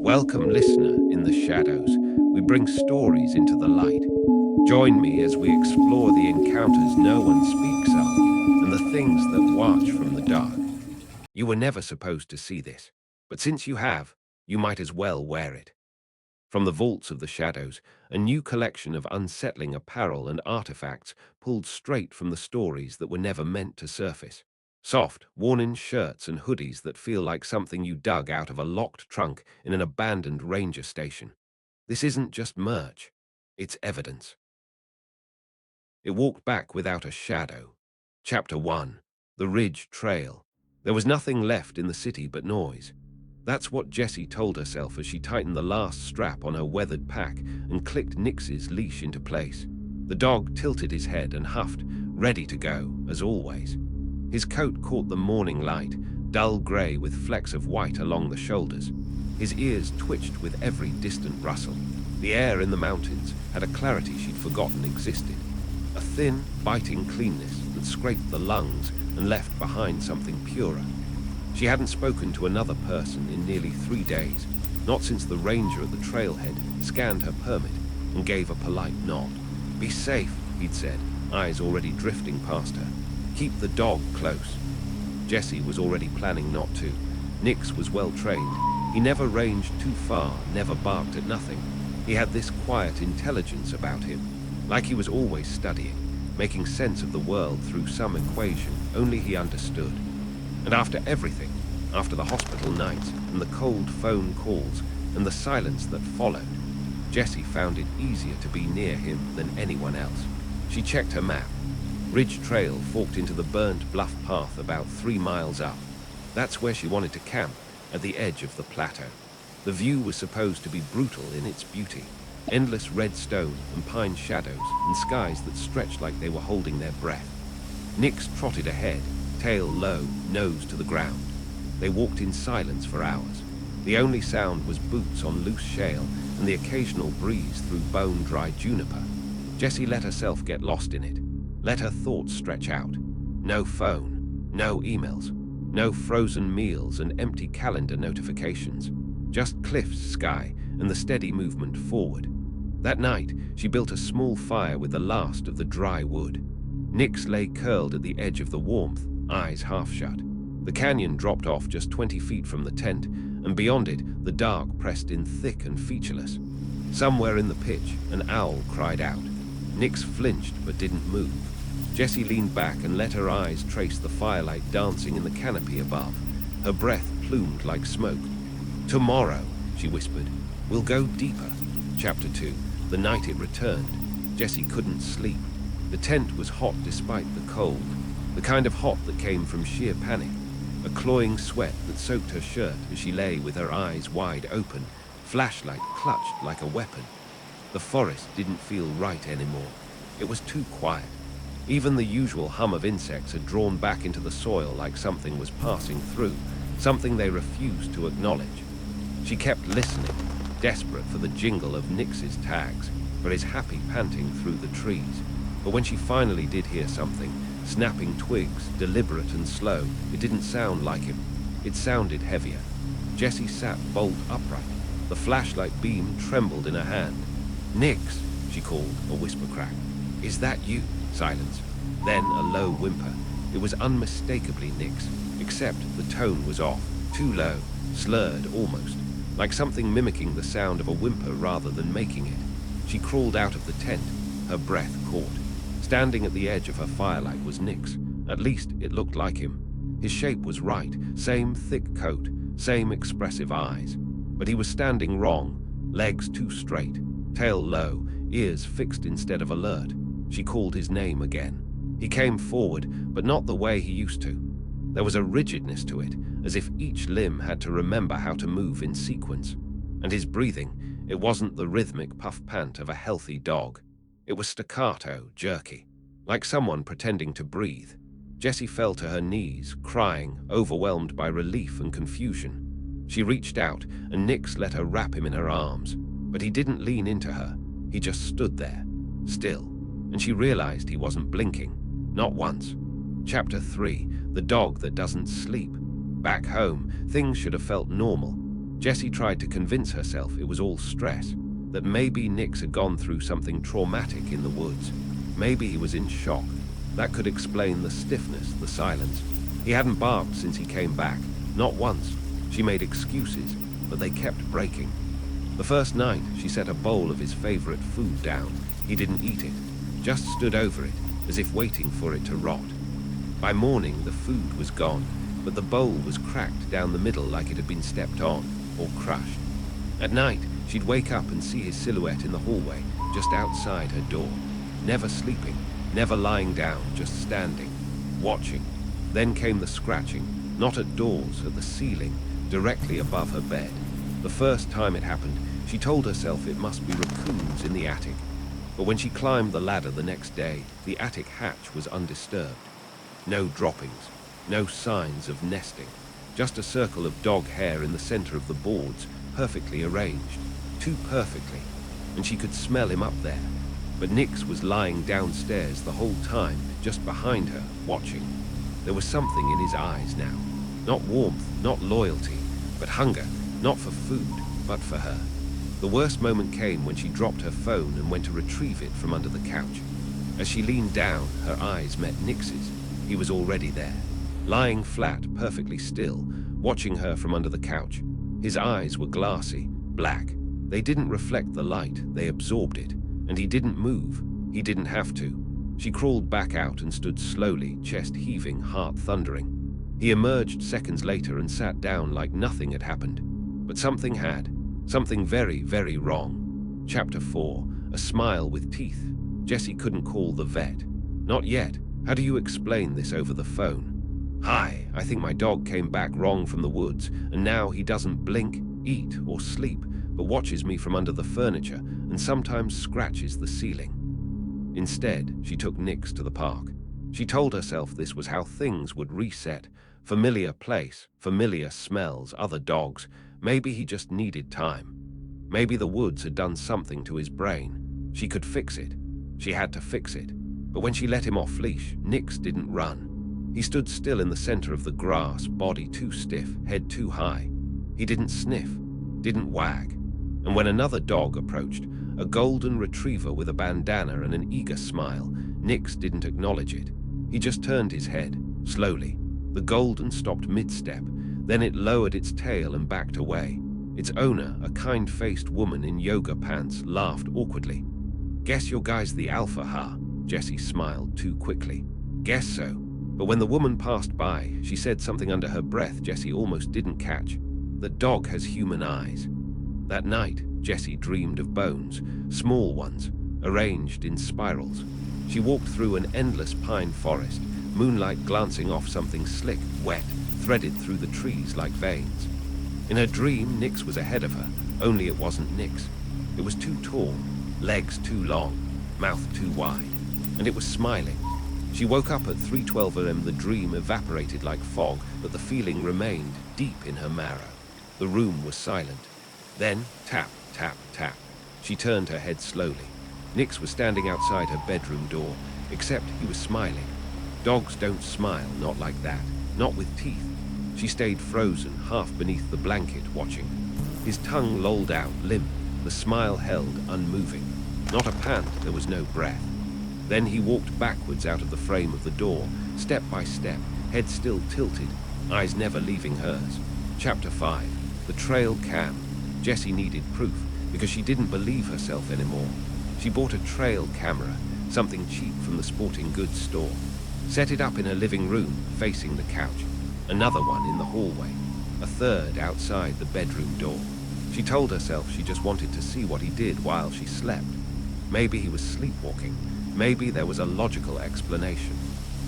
Welcome, listener, in the shadows. We bring stories into the light. Join me as we explore the encounters no one speaks of and the things that watch from the dark. You were never supposed to see this, but since you have, you might as well wear it. From the vaults of the shadows, a new collection of unsettling apparel and artifacts pulled straight from the stories that were never meant to surface. Soft, worn-in shirts and hoodies that feel like something you dug out of a locked trunk in an abandoned ranger station. This isn't just merch, it's evidence. It walked back without a shadow. Chapter 1. The Ridge Trail. There was nothing left in the city but noise. That's what Jessie told herself as she tightened the last strap on her weathered pack and clicked Nix's leash into place. The dog tilted his head and huffed, ready to go, as always. His coat caught the morning light, dull grey with flecks of white along the shoulders. His ears twitched with every distant rustle. The air in the mountains had a clarity she'd forgotten existed. A thin, biting cleanness that scraped the lungs and left behind something purer. She hadn't spoken to another person in nearly 3 days, not since the ranger at the trailhead scanned her permit and gave a polite nod. "Be safe," he'd said, eyes already drifting past her. "Keep the dog close." Jessie was already planning not to. Nix was well trained. He never ranged too far, never barked at nothing. He had this quiet intelligence about him, like he was always studying, making sense of the world through some equation only he understood. And after everything, after the hospital nights and the cold phone calls and the silence that followed, Jessie found it easier to be near him than anyone else. She checked her map. Ridge Trail forked into the burnt bluff path about 3 miles up. That's where she wanted to camp, at the edge of the plateau. The view was supposed to be brutal in its beauty. Endless red stone and pine shadows and skies that stretched like they were holding their breath. Nix trotted ahead, tail low, nose to the ground. They walked in silence for hours. The only sound was boots on loose shale and the occasional breeze through bone-dry juniper. Jessie let herself get lost in it. Let her thoughts stretch out. No phone, no emails, no frozen meals and empty calendar notifications. Just cliffs, sky, and the steady movement forward. That night, she built a small fire with the last of the dry wood. Nix lay curled at the edge of the warmth, eyes half shut. The canyon dropped off just 20 feet from the tent, and beyond it, the dark pressed in thick and featureless. Somewhere in the pitch, an owl cried out. Nix flinched but didn't move. Jessie leaned back and let her eyes trace the firelight dancing in the canopy above. Her breath plumed like smoke. "Tomorrow," she whispered, "we'll go deeper." Chapter 2. The night it returned, Jessie couldn't sleep. The tent was hot despite the cold, the kind of hot that came from sheer panic. A cloying sweat that soaked her shirt as she lay with her eyes wide open, flashlight clutched like a weapon. The forest didn't feel right anymore. It was too quiet. Even the usual hum of insects had drawn back into the soil like something was passing through, something they refused to acknowledge. She kept listening, desperate for the jingle of Nix's tags, for his happy panting through the trees. But when she finally did hear something, snapping twigs, deliberate and slow, it didn't sound like him. It sounded heavier. Jessie sat bolt upright. The flashlight beam trembled in her hand. "Nix," she called, a whisper cracked. "Is that you?" Silence. Then a low whimper. It was unmistakably Nix, except the tone was off, too low, slurred almost, like something mimicking the sound of a whimper rather than making it. She crawled out of the tent, her breath caught. Standing at the edge of her firelight was Nix. At least it looked like him. His shape was right, same thick coat, same expressive eyes. But he was standing wrong, legs too straight, tail low, ears fixed instead of alert. She called his name again. He came forward, but not the way he used to. There was a rigidness to it, as if each limb had to remember how to move in sequence. And his breathing, it wasn't the rhythmic puff-pant of a healthy dog. It was staccato, jerky, like someone pretending to breathe. Jessie fell to her knees, crying, overwhelmed by relief and confusion. She reached out, and Nix let her wrap him in her arms. But he didn't lean into her. He just stood there, still. And she realized he wasn't blinking. Not once. Chapter 3. The dog that doesn't sleep. Back home, things should have felt normal. Jessie tried to convince herself it was all stress, that maybe Nix had gone through something traumatic in the woods. Maybe he was in shock. That could explain the stiffness, the silence. He hadn't barked since he came back, not once. She made excuses, but they kept breaking. The first night, she set a bowl of his favorite food down. He didn't eat it, just stood over it, as if waiting for it to rot. By morning, the food was gone, but the bowl was cracked down the middle like it had been stepped on or crushed. At night, she'd wake up and see his silhouette in the hallway, just outside her door. Never sleeping, never lying down, just standing, watching. Then came the scratching, not at doors, at the ceiling, directly above her bed. The first time it happened, she told herself it must be raccoons in the attic. But when she climbed the ladder the next day, the attic hatch was undisturbed. No droppings, no signs of nesting, just a circle of dog hair in the center of the boards, perfectly arranged, too perfectly, and she could smell him up there. But Nix was lying downstairs the whole time, just behind her, watching. There was something in his eyes now. Not warmth, not loyalty, but hunger, not for food, but for her. The worst moment came when she dropped her phone and went to retrieve it from under the couch. As she leaned down, her eyes met Nix's. He was already there, lying flat, perfectly still, watching her from under the couch. His eyes were glassy, black. They didn't reflect the light, they absorbed it. And he didn't move. He didn't have to. She crawled back out and stood slowly, chest heaving, heart thundering. He emerged seconds later and sat down like nothing had happened. But something had. Something very, very wrong. Chapter 4. A smile with teeth. Jessie couldn't call the vet. Not yet. How do you explain this over the phone? Hi, I think my dog came back wrong from the woods, and now he doesn't blink, eat, or sleep, but watches me from under the furniture and sometimes scratches the ceiling. Instead, she took Nix to the park. She told herself this was how things would reset. Familiar place, familiar smells, other dogs. Maybe he just needed time. Maybe the woods had done something to his brain. She could fix it. She had to fix it. But when she let him off leash, Nix didn't run. He stood still in the center of the grass, body too stiff, head too high. He didn't sniff, didn't wag. And when another dog approached, a golden retriever with a bandana and an eager smile, Nix didn't acknowledge it. He just turned his head, slowly. The golden stopped mid-step, then it lowered its tail and backed away. Its owner, a kind-faced woman in yoga pants, laughed awkwardly. "Guess your guy's the alpha, huh?" Jessie smiled too quickly. "Guess so." But when the woman passed by, she said something under her breath Jessie almost didn't catch. "The dog has human eyes." That night, Jessie dreamed of bones, small ones, arranged in spirals. She walked through an endless pine forest, moonlight glancing off something slick, wet, threaded through the trees like veins. In her dream, Nix was ahead of her, only it wasn't Nix. It was too tall, legs too long, mouth too wide, and it was smiling. She woke up at 3:12 a.m. The dream evaporated like fog, but the feeling remained deep in her marrow. The room was silent. Then, tap, tap, tap. She turned her head slowly. Nix was standing outside her bedroom door, except he was smiling. Dogs don't smile, not like that, not with teeth. She stayed frozen, half beneath the blanket, watching. His tongue lolled out, limp, the smile held, unmoving. Not a pant, there was no breath. Then he walked backwards out of the frame of the door, step by step, head still tilted, eyes never leaving hers. Chapter 5. The trail cam. Jessie needed proof, because she didn't believe herself anymore. She bought a trail camera, something cheap from the sporting goods store. Set it up in her living room, facing the couch. Another one in the hallway. A third outside the bedroom door. She told herself she just wanted to see what he did while she slept. Maybe he was sleepwalking. Maybe there was a logical explanation.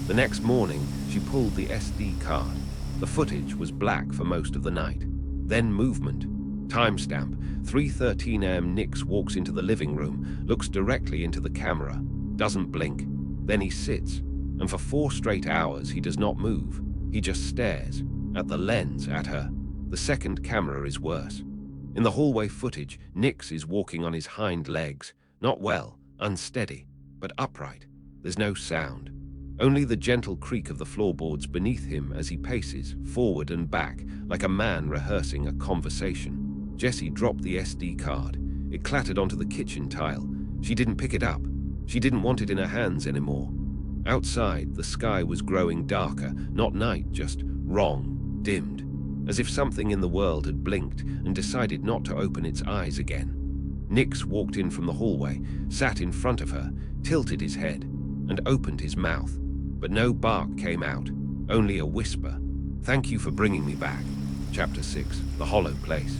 The next morning, she pulled the SD card. The footage was black for most of the night. Then movement. Timestamp, 3:13 a.m. Nix walks into the living room, looks directly into the camera, doesn't blink. Then he sits, and for 4 straight hours he does not move. He just stares, at the lens, at her. The second camera is worse. In the hallway footage, Nix is walking on his hind legs. Not well, unsteady, but upright. There's no sound. Only the gentle creak of the floorboards beneath him as he paces, forward and back, like a man rehearsing a conversation. Jessie dropped the SD card. It clattered onto the kitchen tile. She didn't pick it up. She didn't want it in her hands anymore. Outside, the sky was growing darker, not night, just wrong, dimmed, as if something in the world had blinked and decided not to open its eyes again. Nix walked in from the hallway, sat in front of her, tilted his head, and opened his mouth. But no bark came out, only a whisper. "Thank you for bringing me back." Chapter 6, The Hollow Place.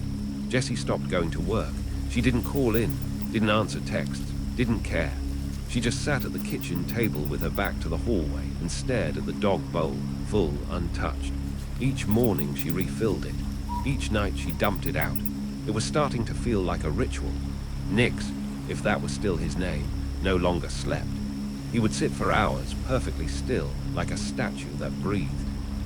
Jessie stopped going to work. She didn't call in, didn't answer texts, didn't care. She just sat at the kitchen table with her back to the hallway and stared at the dog bowl, full, untouched. Each morning she refilled it. Each night she dumped it out. It was starting to feel like a ritual. Nix, if that was still his name, no longer slept. He would sit for hours, perfectly still, like a statue that breathed.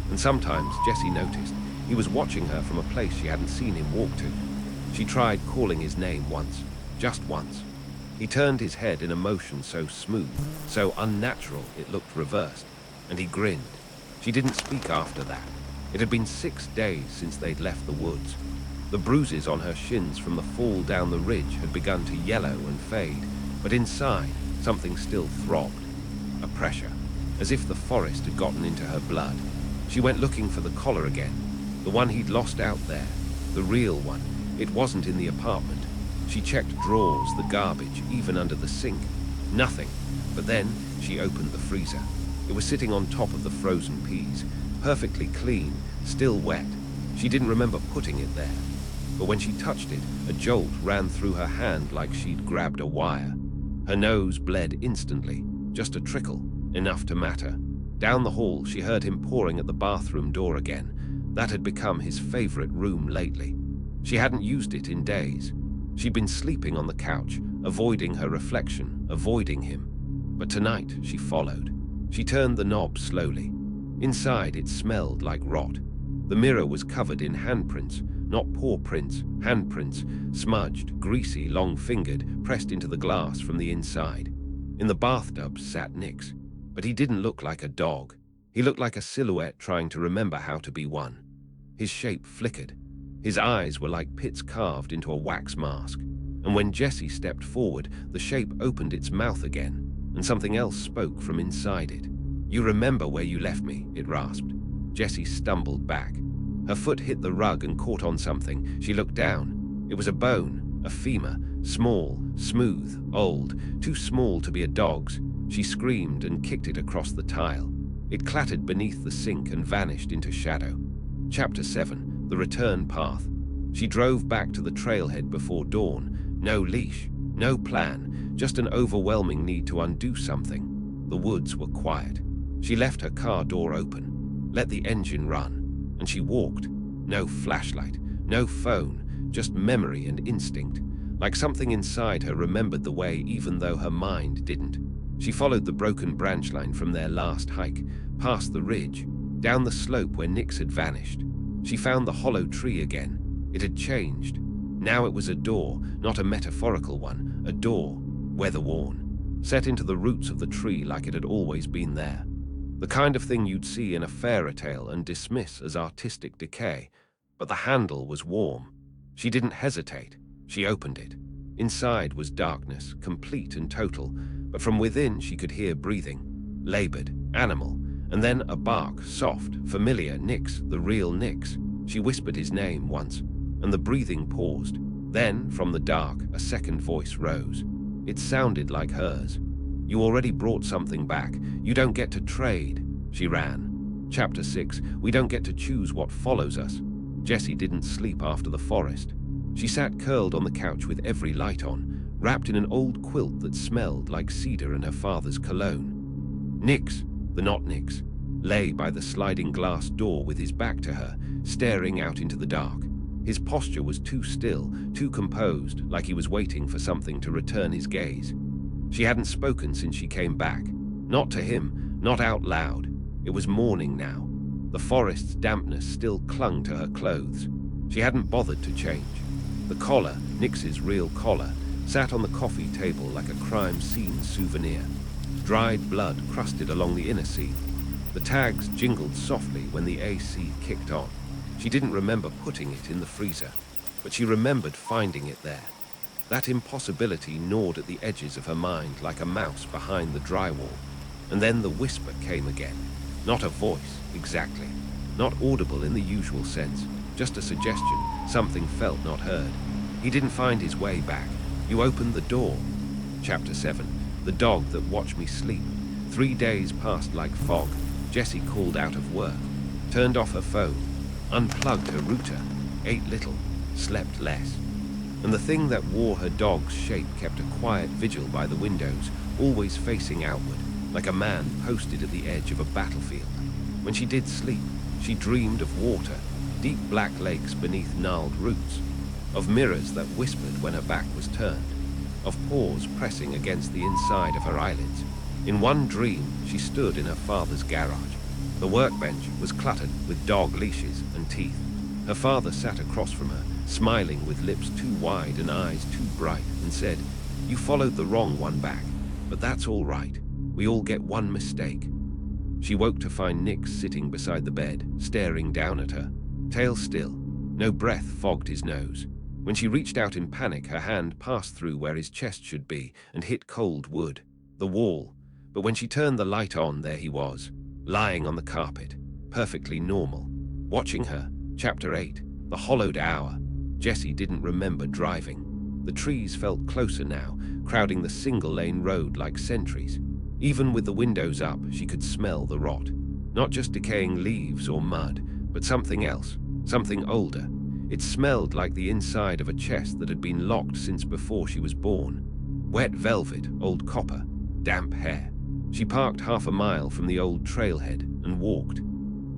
And sometimes, Jessie noticed, he was watching her from a place she hadn't seen him walk to. She tried calling his name once, just once. He turned his head in a motion so smooth, so unnatural it looked reversed, and he grinned. She didn't speak after that. It had been 6 days since they'd left the woods. The bruises on her shins from the fall down the ridge had begun to yellow and fade, but inside, something still throbbed. A pressure, as if the forest had gotten into her blood. She went looking for the collar again, the one he'd lost out there, the real one. It wasn't in the apartment. She checked drawers, the garbage, even under the sink. Nothing. But then she opened the freezer. It was sitting on top of the frozen peas, perfectly clean, still wet. She didn't remember putting it there. But when she touched it, a jolt ran through her hand like she'd grabbed a wire. Her nose bled instantly, just a trickle, enough to matter. Down the hall, she heard him pouring at the bathroom door again. That had become his favorite room lately. She hadn't used it in days. She'd been sleeping on the couch, avoiding her reflection, avoiding him. But tonight, she followed. She turned the knob slowly. Inside, it smelled like rot. The mirror was covered in handprints, not paw prints, handprints, smudged, greasy, long-fingered, pressed into the glass from the inside. In the bathtub sat Nix, but he didn't look like a dog. He looked like a silhouette trying to remember how to be one. His shape flickered. His eyes were like pits carved into a wax mask. And when Jessie stepped forward, the shape opened its mouth again, and something else spoke from inside it. "You remember where you left me," it rasped. Jessie stumbled back. Her foot hit the rug and caught on something. She looked down. It was a bone, a femur, small, smooth, old, too small to be a dog's. She screamed and kicked it across the tile. It clattered beneath the sink and vanished into shadow. Chapter 7, The Return Path. She drove back to the trailhead before dawn. No leash, no plan, just an overwhelming need to undo something. The woods were quiet. She left her car door open, let the engine run, and she walked. No flashlight, no phone, just memory and instinct. Like something inside her remembered the way even though her mind didn't. She followed the broken branch line from their last hike, past the ridge, down the slope where Nix had vanished. She found the hollow tree again. It had changed. Now it was a door, not a metaphorical one, a door, weather-worn, set into the roots of the tree like it had always been there. The kind of thing you'd see in a fairy tale and dismiss as artistic decay, but the handle was warm. She didn't hesitate. She opened it. Inside was darkness, complete and total, but from within she could hear breathing, labored, animal, and then a bark, soft, familiar, Nix, the real Nix. She whispered his name once, and the breathing paused. Then, from the dark, a second voice rose. It sounded like hers. "You already brought something back. You don't get to trade." She ran. Chapter 6, We Don't Get to Choose What Follows Us. Jessie didn't sleep after the forest. She sat curled on the couch with every light on, wrapped in an old quilt that smelled like cedar and her father's cologne. Nix, the not Nix, lay by the sliding glass door with his back to her, staring out into the dark. His posture was too still, too composed, like he was waiting for something to return his gaze. She hadn't spoken since she came back. Not to him, not out loud. It was morning now. The forest's dampness still clung to her clothes. She hadn't bothered to change. The collar, Nix's real collar, sat on the coffee table like a crime scene souvenir. Dried blood crusted along the inner seam. The tags jingled softly when the AC kicked on. She didn't remember putting it in the freezer. but she remembered finding it there. That impossibility gnawed at the edges of her mind like a mouse behind the drywall. And then the whisper came again. Not a voice, exactly. Not audible in the usual sense. Just a suggestion, something felt not heard. He didn't find his way back. You opened the door. Chapter 7. The dog that watched me sleep. 3 days passed like fog. Jessie called out of work, turned off her phone, unplugged her router, ate little, slept less. And the thing that wore her dog's shape kept a quiet vigil by the windows, always facing outward, like a man posted at the edge of a battlefield. When she did sleep, she dreamed of water, deep black lakes beneath gnarled roots, of mirrors that whispered when her back was turned, of paws pressing against the inside of her eyelids. In one dream, she stood in her father's garage. The workbench was cluttered with dog leashes and teeth. Her father sat across from her, smiling with lips too wide and eyes too bright, and said, "You followed the wrong one back, but that's all right. We all get one mistake." She woke to find Nick sitting beside the bed, staring down at her, tail still. No breath fogged his nose. When she reached out in panic, her hand passed through where his chest should be and hit cold wood, the wall. But when she turned the light on, there he was, lying on the carpet, perfectly normal, watching her. Chapter 8. The hollowed hour. Jessie didn't remember driving. The trees felt closer now, crowding the single-lane road like sentries. Even with the windows up, she could smell the rot. Not just decaying leaves or mud, but something else, something older. It smelled like the inside of a chest that had been locked since before she was born. Wet velvet, old copper, damp hair. She parked half a mile from the old trailhead and walked.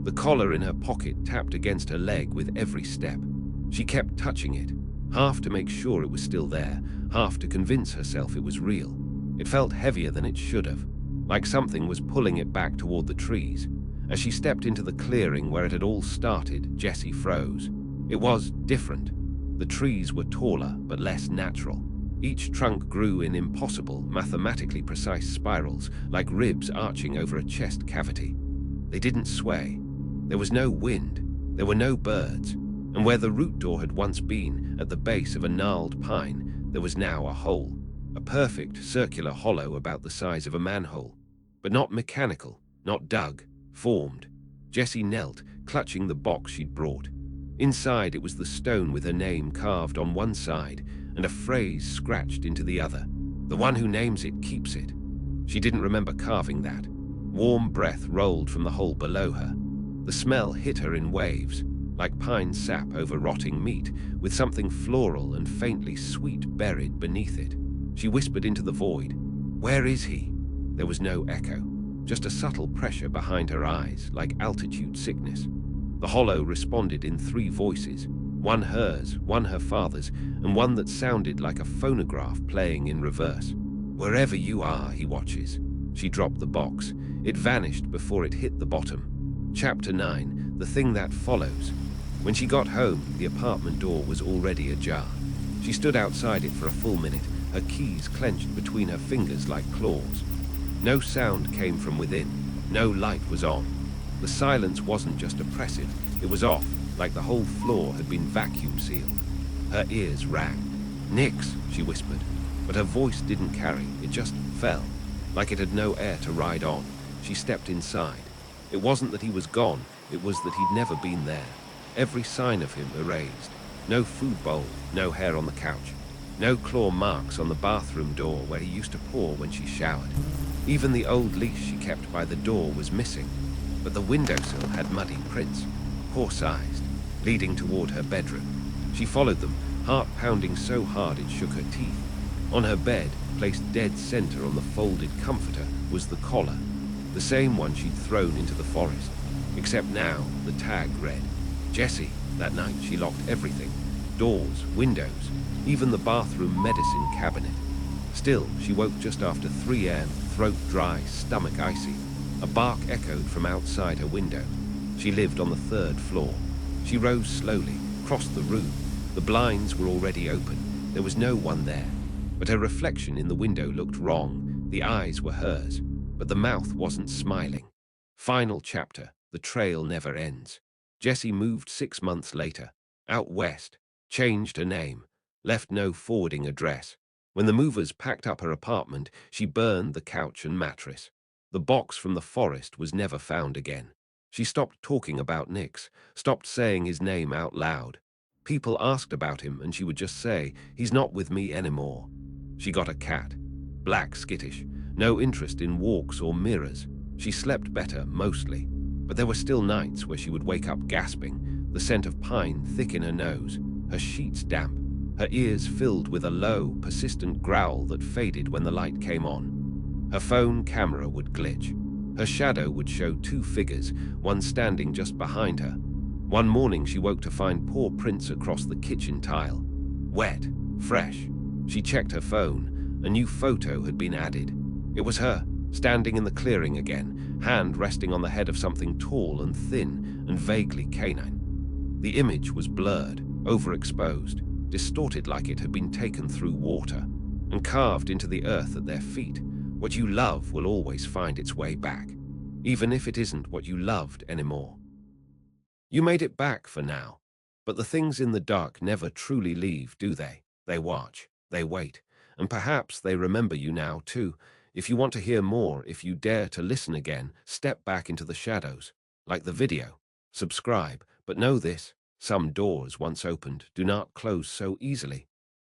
The collar in her pocket tapped against her leg with every step. She kept touching it, half to make sure it was still there, half to convince herself it was real. It felt heavier than it should have, like something was pulling it back toward the trees. As she stepped into the clearing where it had all started, Jessie froze. It was different. The trees were taller but less natural. Each trunk grew in impossible, mathematically precise spirals, like ribs arching over a chest cavity. They didn't sway. There was no wind. There were no birds. And where the root door had once been, at the base of a gnarled pine, there was now a hole. A perfect circular hollow about the size of a manhole. But not mechanical, not dug, formed. Jessie knelt, clutching the box she'd brought. Inside it was the stone with her name carved on one side and a phrase scratched into the other. "The one who names it keeps it." She didn't remember carving that. Warm breath rolled from the hole below her. The smell hit her in waves, like pine sap over rotting meat, with something floral and faintly sweet buried beneath it. She whispered into the void, "Where is he?" There was no echo, just a subtle pressure behind her eyes, like altitude sickness. The hollow responded in 3 voices, one hers, one her father's, and one that sounded like a phonograph playing in reverse. "Wherever you are, he watches." She dropped the box. It vanished before it hit the bottom. Chapter 9. The thing that follows. When she got home, the apartment door was already ajar. She stood outside it for a full minute, her keys clenched between her fingers like claws. No sound came from within. No light was on. The silence wasn't just oppressive, it was off, like the whole floor had been vacuum sealed. Her ears rang. "Nix," she whispered, but her voice didn't carry, it just fell, like it had no air to ride on. She stepped inside. It wasn't that he was gone, it was that he'd never been there. Every sign of him erased. No food bowl, no hair on the couch. No claw marks on the bathroom door where he used to paw when she showered. Even the old leash she kept by the door was missing. But the windowsill had muddy prints, horse-sized, leading toward her bedroom. She followed them, heart pounding so hard it shook her teeth. On her bed, placed dead center on the folded comforter, was the collar, the same one she'd thrown into the forest. Except now, the tag read, "Jessie." That night she locked everything, doors, windows, even the bathroom medicine cabinet. Still, she woke just after 3 a.m., throat dry, stomach icy. A bark echoed from outside her window. She lived on the 3rd floor. She rose slowly, crossed the room. The blinds were already open. There was no one there. But her reflection in the window looked wrong. The eyes were hers, but the mouth wasn't smiling. Final chapter. The trail never ends. Jessie moved 6 months later, out west, changed her name, left no forwarding address. When the movers packed up her apartment, she burned the couch and mattress. The box from the forest was never found again. She stopped talking about Nix, stopped saying his name out loud. People asked about him and she would just say, "He's not with me anymore." She got a cat, black, skittish, no interest in walks or mirrors. She slept better, mostly, but there were still nights where she would wake up gasping, the scent of pine thick in her nose, her sheets damp, her ears filled with a low, persistent growl that faded when the light came on. Her phone camera would glitch. Her shadow would show two figures, one standing just behind her. One morning she woke to find paw prints across the kitchen tile. Wet, fresh. She checked her phone. A new photo had been added. It was her, standing in the clearing again, hand resting on the head of something tall and thin and vaguely canine. The image was blurred, overexposed, distorted like it had been taken through water, and carved into the earth at their feet. What you love will always find its way back, even if it isn't what you loved anymore. You made it back for now, but the things in the dark never truly leave, do they? They watch, they wait, and perhaps they remember you now too. If you want to hear more, if you dare to listen again, step back into the shadows. Like the video, subscribe, but know this: some doors once opened do not close so easily.